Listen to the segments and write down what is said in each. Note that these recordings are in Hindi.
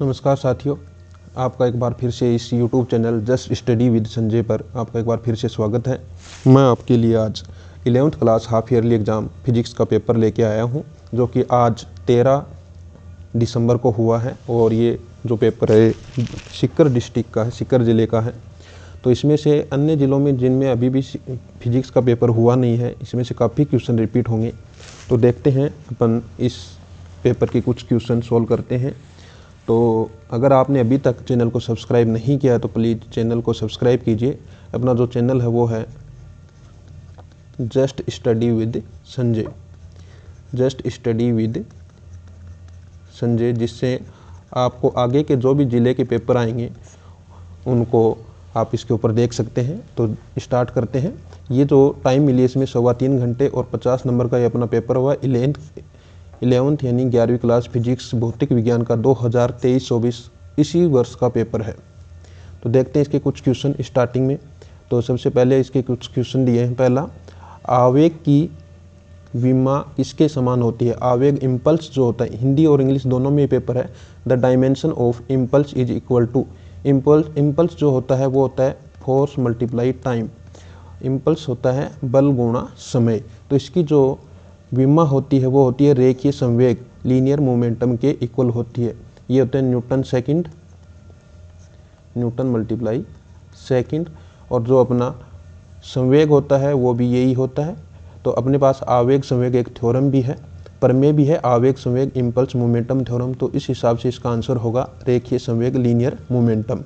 नमस्कार साथियों, आपका एक बार फिर से इस YouTube channel just study with Sanjay पर आपका एक बार फिर से स्वागत है। मैं आपके लिए आज 11th class half yearly exam physics का पेपर लेके आया हूं, जो कि आज 13 दिसंबर को हुआ है। और ये जो पेपर है सीकर डिस्ट्रिक्ट का है, सीकर ज़िले का है। तो इसमें से अन्य ज़िलों में जिनमें अभी भी फिजिक्स का पेपर हुआ नहीं है, इसमें से काफ़ी क्वेश्चन रिपीट होंगे। तो देखते हैं अपन इस पेपर के कुछ क्वेश्चन सॉल्व करते हैं। तो अगर आपने अभी तक चैनल को सब्सक्राइब नहीं किया है तो प्लीज़ चैनल को सब्सक्राइब कीजिए। अपना जो चैनल है वो है just study with Sanjay, just study with Sanjay, जिससे आपको आगे के जो भी ज़िले के पेपर आएंगे उनको आप इसके ऊपर देख सकते हैं। तो स्टार्ट करते हैं। ये जो टाइम मिली इसमें 3.25 घंटे और 50 नंबर का ये अपना पेपर हुआ 11th यानी 11वीं क्लास फिजिक्स भौतिक विज्ञान का 2023-24 इसी वर्ष का पेपर है। तो देखते हैं इसके कुछ क्वेश्चन स्टार्टिंग में। तो सबसे पहले इसके कुछ क्वेश्चन दिए हैं। पहला, आवेग की विमा किसके समान होती है? आवेग इम्पल्स जो होता है, हिंदी और इंग्लिश दोनों में पेपर है। The dimension of impulse is equal to, impulse जो होता है वो होता है फोर्स मल्टीप्लाई टाइम। इम्पल्स होता है बल गुणा समय। तो इसकी जो विमा होती है वो होती है रेखीय संवेग, लीनियर मोमेंटम के इक्वल होती है। ये होते हैं Newton second, Newton multiply second. और जो अपना संवेग होता है वो भी यही होता है। तो अपने पास आवेग संवेग एक थ्योरम भी है, प्रमेय भी है, आवेग संवेग इम्पल्स मोमेंटम थ्योरम। तो इस हिसाब से इसका आंसर होगा रेखीय संवेग, लीनियर मोमेंटम।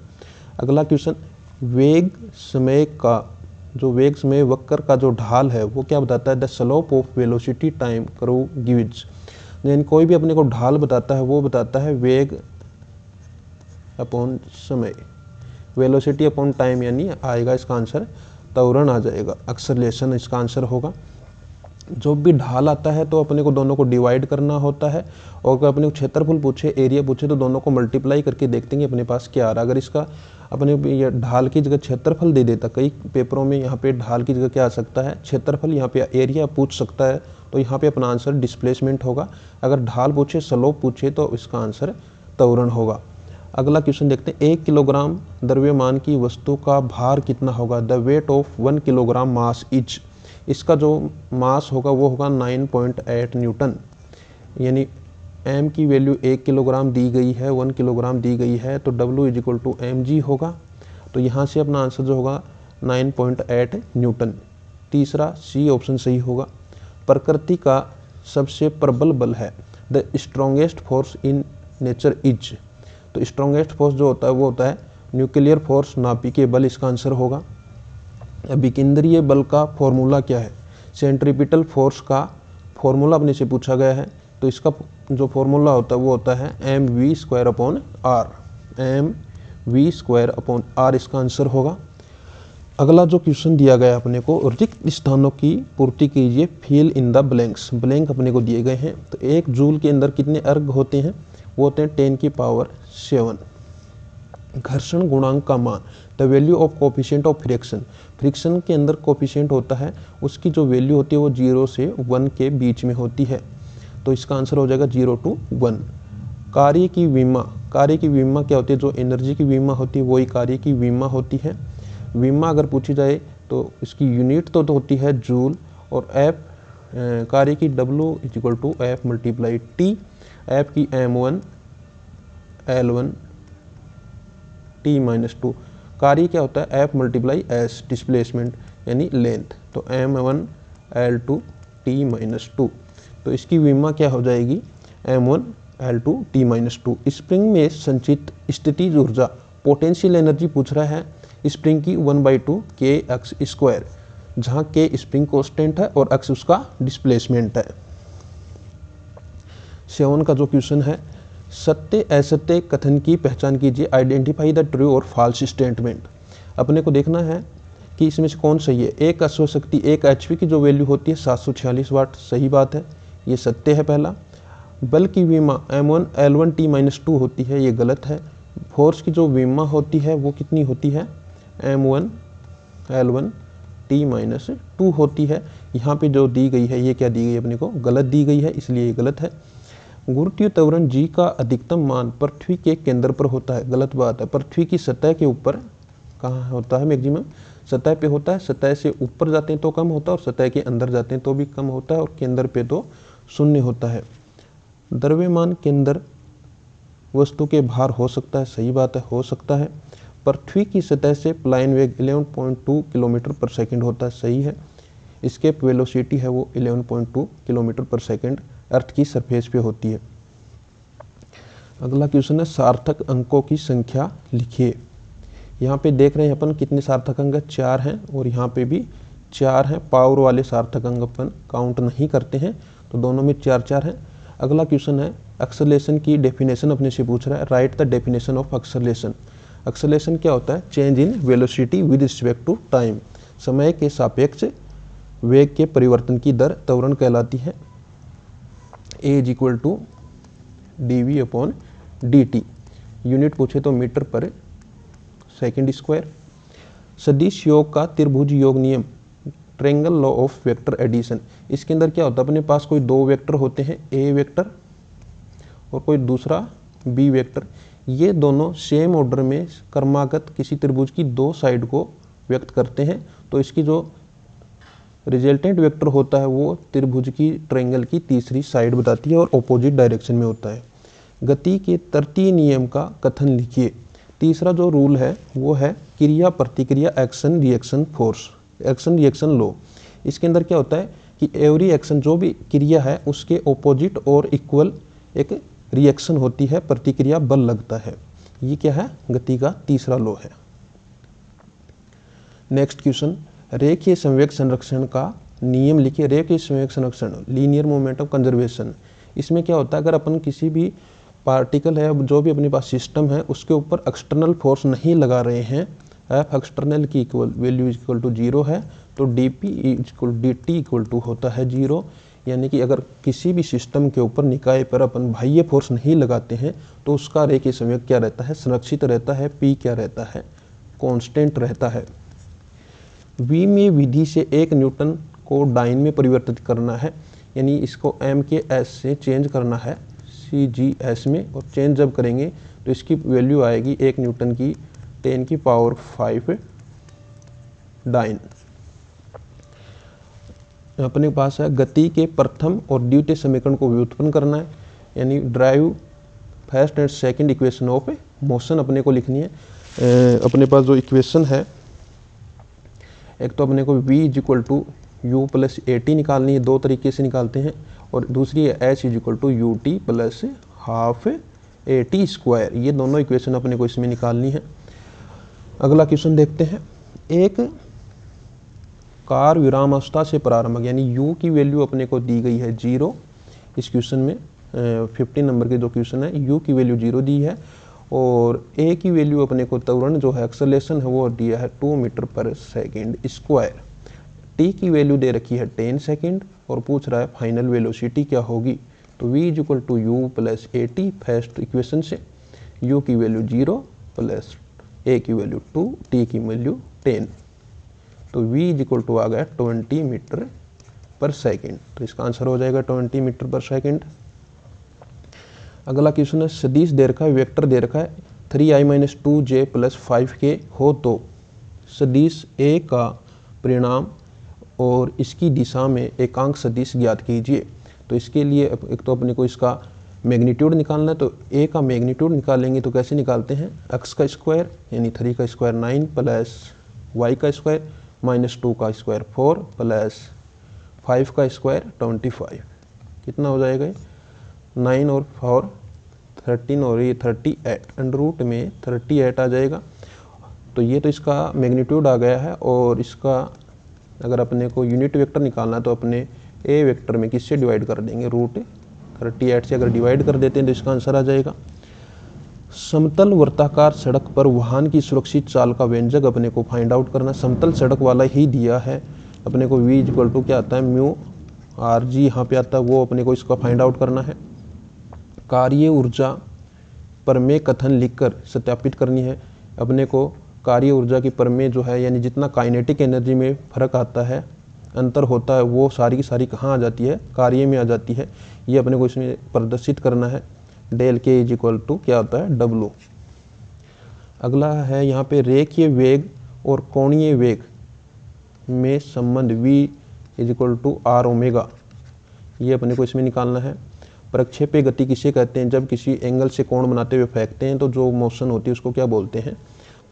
अगला क्वेश्चन, वेग समय का जो वेग समय वक्र का जो ढाल है वो क्या बताता है? The slope of velocity time curve gives. यानी कोई भी अपने को ढाल बताता है वो बताता है वेग अपॉन समय, वेलोसिटी अपॉन टाइम, यानी आएगा इसका आंसर त्वरण आ जाएगा, एक्सेलरेशन इसका आंसर होगा। जो भी ढाल आता है तो अपने को दोनों को डिवाइड करना होता है, और अगर अपने को क्षेत्रफल पूछे, एरिया पूछे, तो दोनों को मल्टीप्लाई करके देखते हैं अपने पास क्या आ रहा है। अगर इसका अपने ये ढाल की जगह क्षेत्रफल दे देता, कई पेपरों में यहाँ पे ढाल की जगह क्या आ सकता है? क्षेत्रफल, यहाँ पे एरिया पूछ सकता है। तो यहाँ पे अपना आंसर डिस्प्लेसमेंट होगा। अगर ढाल पूछे, स्लोप पूछे, तो इसका आंसर त्वरण होगा। अगला क्वेश्चन देखते हैं, 1 किलोग्राम द्रव्यमान की वस्तु का भार कितना होगा? The weight of 1 kilogram mass is. इसका जो मास होगा वो होगा 9.8 न्यूटन। यानी m की वैल्यू 1 किलोग्राम दी गई है, 1 किलोग्राम दी गई है, तो W is equal to mg होगा। तो यहाँ से अपना आंसर जो होगा 9.8 न्यूटन। तीसरा सी ऑप्शन सही होगा। प्रकृति का सबसे प्रबल बल है, the strongest force in nature is. तो स्ट्रॉन्गेस्ट फोर्स जो होता है वो होता है न्यूक्लियर फोर्स, नाभिकीय बल, इसका आंसर होगा। अभिकेंद्रीय बल का फॉर्मूला क्या है? सेंट्रीपिटल फोर्स का फॉर्मूला अपने से पूछा गया है। तो इसका जो फॉर्मूला होता है वो होता है mv² upon r, mv² upon r इसका आंसर होगा। अगला जो क्वेश्चन दिया गया अपने को, रिक्त स्थानों की पूर्ति कीजिए, fill in the blanks. Blank अपने को दिए गए हैं। तो 1 जूल के अंदर कितने अर्ग होते हैं? वो होते हैं 10⁻⁷। घर्षण गुणांक का मान, the value of coefficient of friction. Friction के अंदर कोफिशिएंट होता है, उसकी जो वैल्यू होती है वो 0 से 1 के बीच में होती है। तो इसका आंसर हो जाएगा 0 to 1। कार्य की विमा, कार्य की विमा क्या होती है? जो एनर्जी की विमा होती है वही कार्य की विमा होती है। विमा अगर पूछी जाए तो इसकी यूनिट तो होती है जूल, और एफ कार्य की W is equal to F multiply T, F की m1 L1 T-2। कार्य क्या होता है? F मल्टीप्लाई S, डिस्प्लेसमेंट यानी लेंथ। तो m1 L2 T-2। तो इसकी विमा क्या हो जाएगी? m1 L2 T-2। स्प्रिंग में संचित स्थितिज ऊर्जा, पोटेंशियल एनर्जी पूछ रहा है स्प्रिंग की 1/2 kx², जहाँ k स्प्रिंग कांस्टेंट है और x उसका डिस्प्लेसमेंट है। 7 का जो क्वेश्चन है, सत्य असत्य कथन की पहचान कीजिए, आइडेंटिफाई द ट्रू और फॉल्स स्टेटमेंट। अपने को देखना है कि इसमें से कौन सही है। एक अश्व शक्ति 1 HP की जो वैल्यू होती है 746 वाट, सही बात है, ये सत्य है पहला। बल की विमा m1 L1 T-2 होती है, ये गलत है। फोर्स की जो विमा होती है वो कितनी होती है? m1 L1 T-2 होती है। यहाँ पे जो दी गई है ये क्या दी गई है? अपने को गलत दी गई है, इसलिए ये गलत है। गुरुत्वीय त्वरण g का अधिकतम मान पृथ्वी के केंद्र पर होता है। गलत बात है, पृथ्वी की सतह के ऊपर कहाँ होता है मैक्सिमम? सतह पे होता है। सतह से ऊपर जाते हैं तो कम होता है और सतह के अंदर जाते हैं तो भी कम होता है और केंद्र पे तो शून्य होता है। द्रव्यमान केंद्र वस्तु के भार हो सकता है, सही बात है, हो सकता है। पृथ्वी की सतह से पलायन वेग 11.2 किलोमीटर पर सेकंड होता है, सही है। एस्केप वेलोसिटी है वो 11.2 किलोमीटर पर सेकंड अर्थ की सरफेस पे होती है। अगला क्वेश्चन है सार्थक अंकों की संख्या लिखिए। यहाँ पे देख रहे हैं अपन कितने सार्थक अंक? 4 हैं और यहाँ पे भी 4 हैं। पावर वाले सार्थक अंक अपन काउंट नहीं करते हैं तो दोनों में 4-4 हैं। अगला क्वेश्चन है एक्सेलरेशन की डेफिनेशन अपने से पूछ रहा है। Write the definition of acceleration. Acceleration क्या होता है? Change in velocity with respect to time. समय के सापेक्ष वेग के परिवर्तन की दर त्वरण कहलाती है। A is equal to dv/dt। Unit पूछे तो मीटर पर सेकंड स्क्वायर। सदिश योग का त्रिभुज योग नियम, triangle law of vector addition. इसके अंदर क्या होता है? अपने पास कोई दो वेक्टर होते हैं, ए वेक्टर और कोई दूसरा बी वेक्टर। ये दोनों सेम ऑर्डर में क्रमागत किसी त्रिभुज की दो साइड को व्यक्त करते हैं तो इसकी जो रिजल्टेंट वेक्टर होता है वो त्रिभुज की ट्रायंगल की तीसरी साइड बताती है और ऑपोजिट डायरेक्शन में होता है। गति के तृतीय नियम का कथन लिखिए। तीसरा जो रूल है वो है क्रिया प्रतिक्रिया, action reaction force, action reaction law. इसके अंदर क्या होता है कि एवरी एक्शन, जो भी क्रिया है उसके ऑपोजिट और इक्वल एक रिएक्शन होती है, प्रतिक्रिया बल लगता है। ये क्या है? गति का तीसरा लॉ है। नेक्स्ट क्वेश्चन, रेखीय संवेग संरक्षण का नियम लिखिए। रेखीय संवेग संरक्षण, लीनियर मोमेंट ऑफ कंजर्वेशन। इसमें क्या होता है? अगर अपन किसी भी पार्टिकल है, जो भी अपने पास सिस्टम है, उसके ऊपर एक्सटर्नल फोर्स नहीं लगा रहे हैं, एफ एक्सटर्नल की इक्वल वैल्यू इक्वल टू 0 है तो dp equal dt equal to होता है 0। यानी कि अगर किसी भी सिस्टम के ऊपर निकाय पर अपन बाह्य फोर्स नहीं लगाते हैं तो उसका रेखीय संवेग क्या रहता है? संरक्षित रहता है। p क्या रहता है? कांस्टेंट रहता है। v में विधि से 1 न्यूटन को डाइन में परिवर्तित करना है, यानी इसको m के s से चेंज करना है CGS में, और चेंज जब करेंगे तो इसकी वैल्यू आएगी 1 न्यूटन की 10⁵ डाइन। अपने पास है गति के प्रथम और द्वितीय समीकरण को व्युत्पन्न करना है, यानी drive first and second equation of motion अपने को लिखनी है। अपने पास जो इक्वेशन है, एक तो अपने को v is equal to u plus a t निकालनी है, दो तरीके से निकालते हैं, और दूसरी है h is equal to u t plus half a t square. ये दोनों इक्वेशन अपने को इसमें निकालनी है। अगला क्वेश्चन देखते हैं। एक कार विरामावस्था से प्रारंभ, यानी u की वैल्यू अपने को दी गई है 0। इस क्वेश्चन में 15 नंबर के जो क्वेश्चन है u की वैल्यू 0 दी है और a की वैल्यू अपने को त्वरण जो है एक्सेलरेशन है वो दिया है 2 मीटर पर सेकेंड स्क्वायर। t की वैल्यू दे रखी है 10 सेकेंड और पूछ रहा है फाइनल वेलोसिटी क्या होगी। तो v is equal to u plus a t first equation से, u की वैल्यू 0 प्लस a की वैल्यू 2, t की वैल्यू 10, तो v इज इक्वल टू आ गया 20 मीटर पर सेकेंड। तो इसका आंसर हो जाएगा 20 मीटर पर सेकेंड। अगला क्वेश्चन है सदिश दे रखा है, वेक्टर दे रखा है 3i-2j प्लस 5k हो तो सदिश a का परिणाम और इसकी दिशा में एकांक सदिश ज्ञात कीजिए। तो इसके लिए एक तो अपने को इसका मैग्नीट्यूड निकालना है, तो a का मैग्नीट्यूड निकालेंगे तो कैसे निकालते हैं? x का स्क्वायर यानी 3 का स्क्वायर 9 प्लस y का स्क्वायर माइनस 2 का स्क्वायर 4 प्लस 5 का स्क्वायर 25। कितना हो जाएगा? 9 और 4 13 और ये 38, अंडर रूट में 38 आ जाएगा। तो ये तो इसका मैग्नीट्यूड आ गया है, और इसका अगर अपने को यूनिट वेक्टर निकालना है तो अपने ए वेक्टर में किससे डिवाइड कर देंगे? रूट 38 से अगर डिवाइड कर देते हैं तो इसका आंसर आ जाएगा। समतल वर्ताकार सड़क पर वाहन की सुरक्षित चाल का व्यंजक अपने को फाइंड आउट करना। समतल सड़क वाला ही दिया है अपने को, v इक्वल टू क्या आता है? म्यू आर जी यहाँ पे आता है, वो अपने को इसका फाइंड आउट करना है। कार्य ऊर्जा प्रमेय कथन लिखकर सत्यापित करनी है। अपने को कार्य ऊर्जा की प्रमेय जो है, यानी जितना काइनेटिक एनर्जी में फर्क आता है अंतर होता है वो सारी की सारी कहाँ आ जाती है, कार्य में आ जाती है। ये अपने को इसमें प्रदर्शित करना है। डेल के इज इक्वल टू क्या होता है, डब्लू। अगला है यहाँ पे रेखीय वेग और कोणीय वेग में संबंध v is equal to r omega, ये अपने को इसमें निकालना है। प्रक्षेपी गति किसे कहते हैं, जब किसी एंगल से कोण बनाते हुए फेंकते हैं तो जो मोशन होती है उसको क्या बोलते हैं,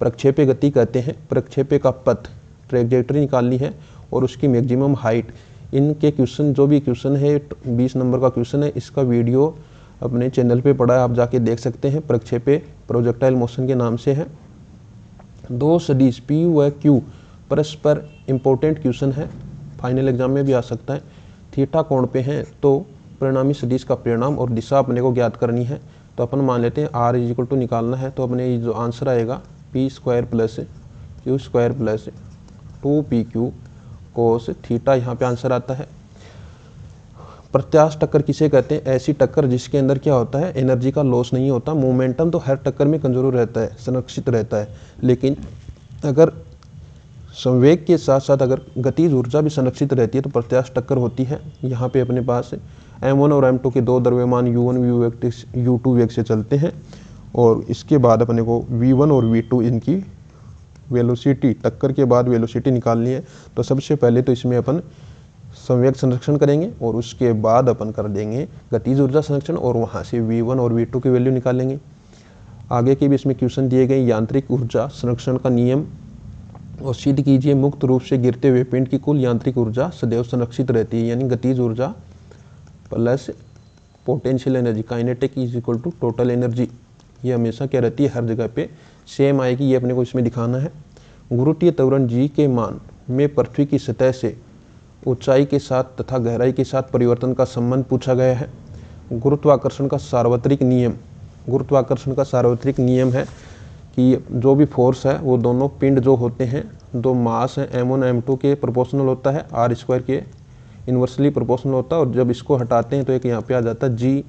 प्रक्षेपी गति कहते हैं। प्रक्षेपी का पथ, ट्रैजेक्टरी निकालनी है और उसकी मैक्सिमम हाइट। इनके क्वेश्चन, जो भी क्वेश्चन है 20 नंबर का क्वेश्चन है, इसका वीडियो अपने चैनल पे पड़ा है, आप जाके देख सकते हैं। प्रक्षेपी प्रोजेक्टाइल मोशन के नाम से है। दो सदिश पी व क्यू परस्पर इंपॉर्टेंट क्वेश्चन है, फाइनल एग्जाम में भी आ सकता है। थीटा कोण पे हैं तो परिणामी सदिश का परिणाम और दिशा अपने को ज्ञात करनी है। तो अपन मान लेते हैं आर इज इक्वल टू निकालना है, तो अपने जो आंसर आएगा P square plus Q square plus 2pq cos theta, यहाँ पे आंसर आता है। प्रत्यास्थ टक्कर किसे कहते हैं, ऐसी टक्कर जिसके अंदर क्या होता है, एनर्जी का लॉस नहीं होता। मोमेंटम तो हर टक्कर में कंजर्व रहता है, संरक्षित रहता है, लेकिन अगर संवेग के साथ साथ अगर गतिज ऊर्जा भी संरक्षित रहती है तो प्रत्यास्थ टक्कर होती है। यहाँ पे अपने पास m1 और m2 के दो द्रव्यमान u1 u2 वेग से चलते हैं और इसके बाद अपने को v1 और v2 इनकी वेलोसिटी, टक्कर के बाद वेलोसिटी निकालनी है। तो सबसे पहले तो इसमें अपन संवेग संरक्षण करेंगे और उसके बाद अपन कर देंगे गतिज ऊर्जा संरक्षण और वहाँ से v1 और v2 की वैल्यू निकालेंगे। आगे के भी इसमें क्वेश्चन दिए गए। यांत्रिक ऊर्जा संरक्षण का नियम और सिद्ध कीजिए, मुक्त रूप से गिरते हुए पिंड की कुल यांत्रिक ऊर्जा सदैव संरक्षित रहती है, यानी गतिज ऊर्जा plus potential energy, kinetic is equal to total energy. ये हमेशा क्या रहती है, हर जगह पे सेम आएगी। ये अपने को इसमें दिखाना है। गुरुत्वीय त्वरण g के मान में पृथ्वी की सतह से ऊंचाई के साथ तथा गहराई के साथ परिवर्तन का संबंध पूछा गया है। गुरुत्वाकर्षण का सार्वत्रिक नियम, गुरुत्वाकर्षण का सार्वत्रिक नियम है कि जो भी फोर्स है वो दोनों पिंड जो होते हैं, दो मास हैं m1 m2 के प्रोपोर्शनल होता है, r स्क्वायर के इन्वर्सली प्रोपोर्शनल होता है। और जब इसको हटाते हैं तो एक यहाँ पे आ जाता है g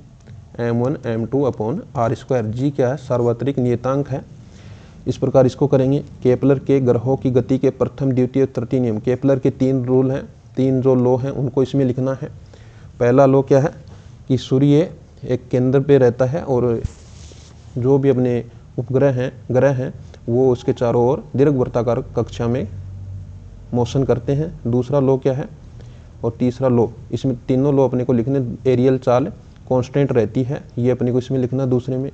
m1 m2 upon r square. g क्या है, सार्वत्रिक नियतांक है। इस प्रकार इसको करेंगे। केपलर के ग्रहों की गति के प्रथम द्वितीय तृतीय नियम, केपलर के 3 रूल हैं, 3 जो लॉ हैं उनको इसमें लिखना है। पहला लॉ क्या है कि सूर्य एक केंद्र पे रहता है और जो भी अपने उपग्रह हैं, ग्रह हैं, वो उसके चारों ओर दीर्घवृत्ताकार कक्षा में मोशन करते हैं। दूसरा लॉ क्या है, और तीसरा लॉ, इसमें तीनों लॉ अपने को लिखने। एरियल चाल कांस्टेंट रहती है, ये अपने को इसमें लिखना। दूसरे में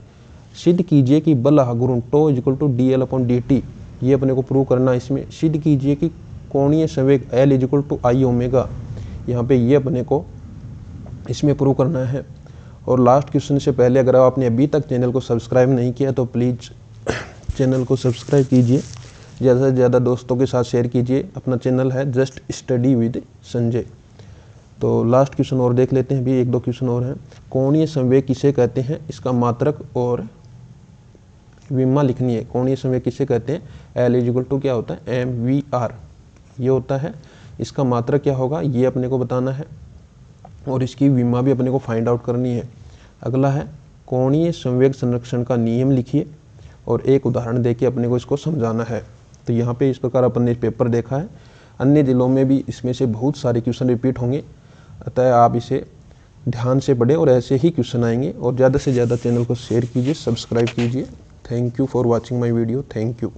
सिद्ध कीजिए कि बल आघूर्ण tau is equal to dl upon dt, ये अपने को प्रूव करना। इसमें सिद्ध कीजिए कि कोणीय संवेग L is equal to I omega, यहाँ पे ये अपने को इसमें प्रूव करना है। और लास्ट क्वेश्चन से पहले अगर आपने अभी तक चैनल को सब्सक्राइब नहीं किया तो प्लीज़ चैनल को सब्सक्राइब कीजिए, ज़्यादा से ज़्यादा दोस्तों के साथ शेयर कीजिए। अपना चैनल है जस्ट स्टडी विद संजय। तो लास्ट क्वेश्चन और देख लेते हैं, भी 1-2 क्वेश्चन और हैं। कोणीय संवेग किसे कहते हैं, इसका मात्रक और विमा लिखनी है। कोणीय संवेग किसे कहते हैं, L इज इक्वल टू क्या होता है, mvr, ये होता है। इसका मात्रक क्या होगा ये अपने को बताना है और इसकी विमा भी अपने को फाइंड आउट करनी है। अगला है कोणीय संवेग संरक्षण का नियम लिखिए और एक उदाहरण देके अपने को इसको समझाना है। तो यहाँ पे इस प्रकार अपन ने पेपर देखा है। अन्य जिलों में भी इसमें से बहुत सारे क्वेश्चन रिपीट होंगे, अतः आप इसे ध्यान से पढ़ें और ऐसे ही क्वेश्चन आएंगे। और ज़्यादा से ज़्यादा चैनल को शेयर कीजिए, सब्सक्राइब कीजिए। Thank you for watching my video. Thank you.